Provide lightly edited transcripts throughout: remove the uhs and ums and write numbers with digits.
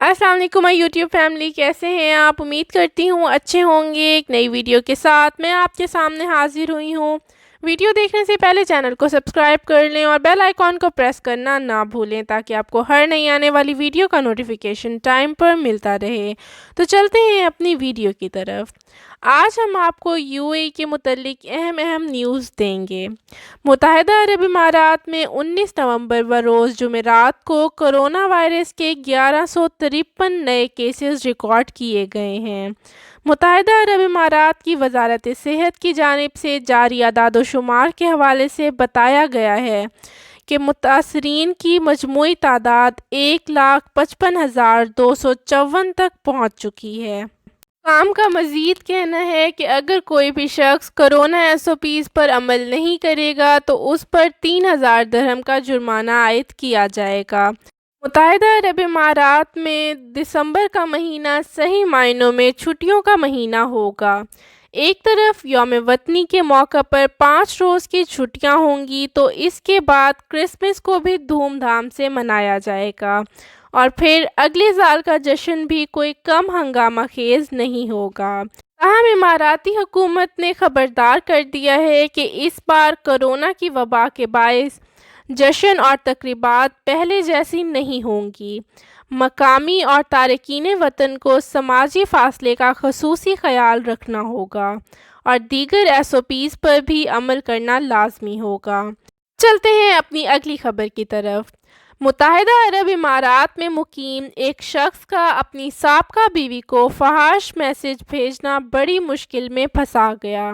السلام علیکم مائی YouTube family, کیسے ہیں آپ؟ امید کرتی ہوں اچھے ہوں گے۔ ایک نئی ویڈیو کے ساتھ میں آپ کے سامنے حاضر ہوئی ہوں۔ ویڈیو دیکھنے سے پہلے چینل کو سبسکرائب کر لیں اور بیل آئیکن کو پریس کرنا نہ بھولیں تاکہ آپ کو ہر نئی آنے والی ویڈیو کا نوٹیفیکیشن ٹائم پر ملتا رہے۔ تو چلتے ہیں اپنی ویڈیو کی طرف۔ آج ہم آپ کو یو اے ای کے متعلق اہم نیوز دیں گے۔ متحدہ عرب امارات میں 19 نومبر بروز جمعرات کو کرونا وائرس کے 1153 نئے کیسز ریکارڈ کیے گئے ہیں۔ متحدہ عرب امارات کی وزارت صحت کی جانب سے جاری اعداد و شمار کے حوالے سے بتایا گیا ہے کہ متاثرین کی مجموعی تعداد 1,55,254 تک پہنچ چکی ہے۔ حکام کا مزید کہنا ہے کہ اگر کوئی بھی شخص کرونا SOPs پر عمل نہیں کرے گا تو اس پر 3,000 درہم کا جرمانہ عائد کیا جائے گا۔ متحدہ عرب امارات میں دسمبر کا مہینہ صحیح معنوں میں چھٹیوں کا مہینہ ہوگا۔ ایک طرف یوم وطنی کے موقع پر 5 روز کی چھٹیاں ہوں گی تو اس کے بعد کرسمس کو بھی دھوم دھام سے منایا جائے گا اور پھر اگلے سال کا جشن بھی کوئی کم ہنگامہ خیز نہیں ہوگا۔ تاہم اماراتی حکومت نے خبردار کر دیا ہے کہ اس بار کرونا کی وبا کے باعث جشن اور تقریبات پہلے جیسی نہیں ہوں گی۔ مقامی اور تارکین وطن کو سماجی فاصلے کا خصوصی خیال رکھنا ہوگا اور دیگر SOPs پر بھی عمل کرنا لازمی ہوگا۔ چلتے ہیں اپنی اگلی خبر کی طرف۔ متحدہ عرب امارات میں مقیم ایک شخص کا اپنی سابقہ بیوی کو فحش میسج بھیجنا بڑی مشکل میں پھنسا گیا۔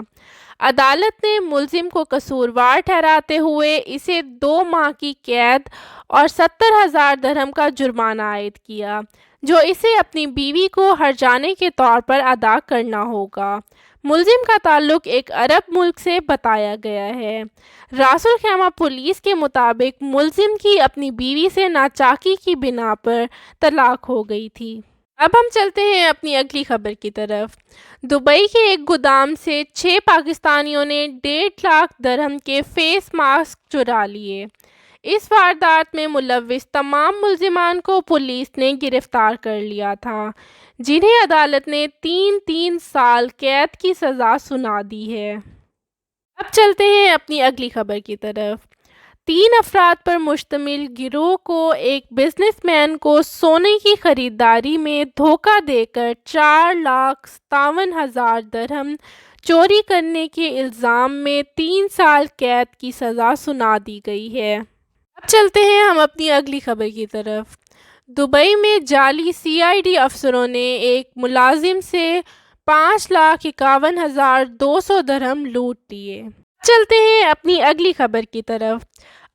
عدالت نے ملزم کو قصوروار ٹھہراتے ہوئے اسے 2 ماہ کی قید اور 70,000 درہم کا جرمانہ عائد کیا، جو اسے اپنی بیوی کو ہرجانے کے طور پر ادا کرنا ہوگا۔ ملزم کا تعلق ایک عرب ملک سے بتایا گیا ہے۔ راس الخیمہ پولیس کے مطابق ملزم کی اپنی بیوی سے ناچاکی کی بنا پر طلاق ہو گئی تھی۔ اب ہم چلتے ہیں اپنی اگلی خبر کی طرف۔ دبئی کے ایک گودام سے 6 پاکستانیوں نے 1.5 لاکھ درہم کے فیس ماسک چرا لیے۔ اس واردات میں ملوث تمام ملزمان کو پولیس نے گرفتار کر لیا تھا، جنہیں عدالت نے 3 سال قید کی سزا سنا دی ہے۔ اب چلتے ہیں اپنی اگلی خبر کی طرف۔ 3 افراد پر مشتمل گروہ کو ایک بزنس مین کو سونے کی خریداری میں دھوکہ دے کر 4,57,000 درہم چوری کرنے کے الزام میں 3 سال قید کی سزا سنا دی گئی ہے۔ اب چلتے ہیں ہم اپنی اگلی خبر کی طرف۔ دبئی میں جعلی CID افسروں نے ایک ملازم سے 5,51,200 درہم لوٹ لیے۔ چلتے ہیں اپنی اگلی خبر کی طرف۔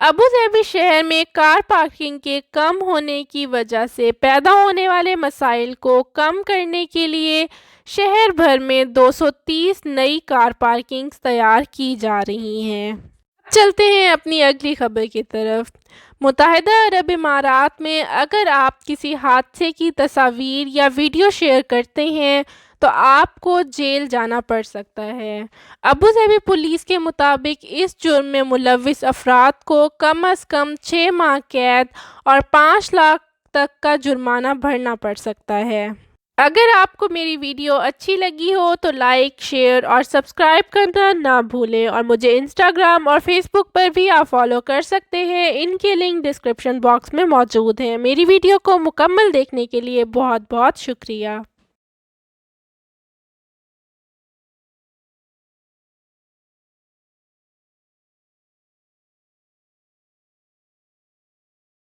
ابوظہبی شہر میں کار پارکنگ کے کم ہونے کی وجہ سے پیدا ہونے والے مسائل کو کم کرنے کے لیے شہر بھر میں 230 نئی کار پارکنگز تیار کی جا رہی ہیں۔ چلتے ہیں اپنی اگلی خبر کی طرف۔ متحدہ عرب امارات میں اگر آپ کسی حادثے کی تصاویر یا ویڈیو شیئر کرتے ہیں تو آپ کو جیل جانا پڑ سکتا ہے۔ ابوظہبی پولیس کے مطابق اس جرم میں ملوث افراد کو کم از کم 6 ماہ قید اور 5 لاکھ تک کا جرمانہ بھرنا پڑ سکتا ہے۔ اگر آپ کو میری ویڈیو اچھی لگی ہو تو لائک، شیئر اور سبسکرائب کرنا نہ بھولیں اور مجھے انسٹاگرام اور فیس بک پر بھی آپ فالو کر سکتے ہیں، ان کے لنک ڈسکرپشن باکس میں موجود ہیں۔ میری ویڈیو کو مکمل دیکھنے کے لیے بہت بہت شکریہ۔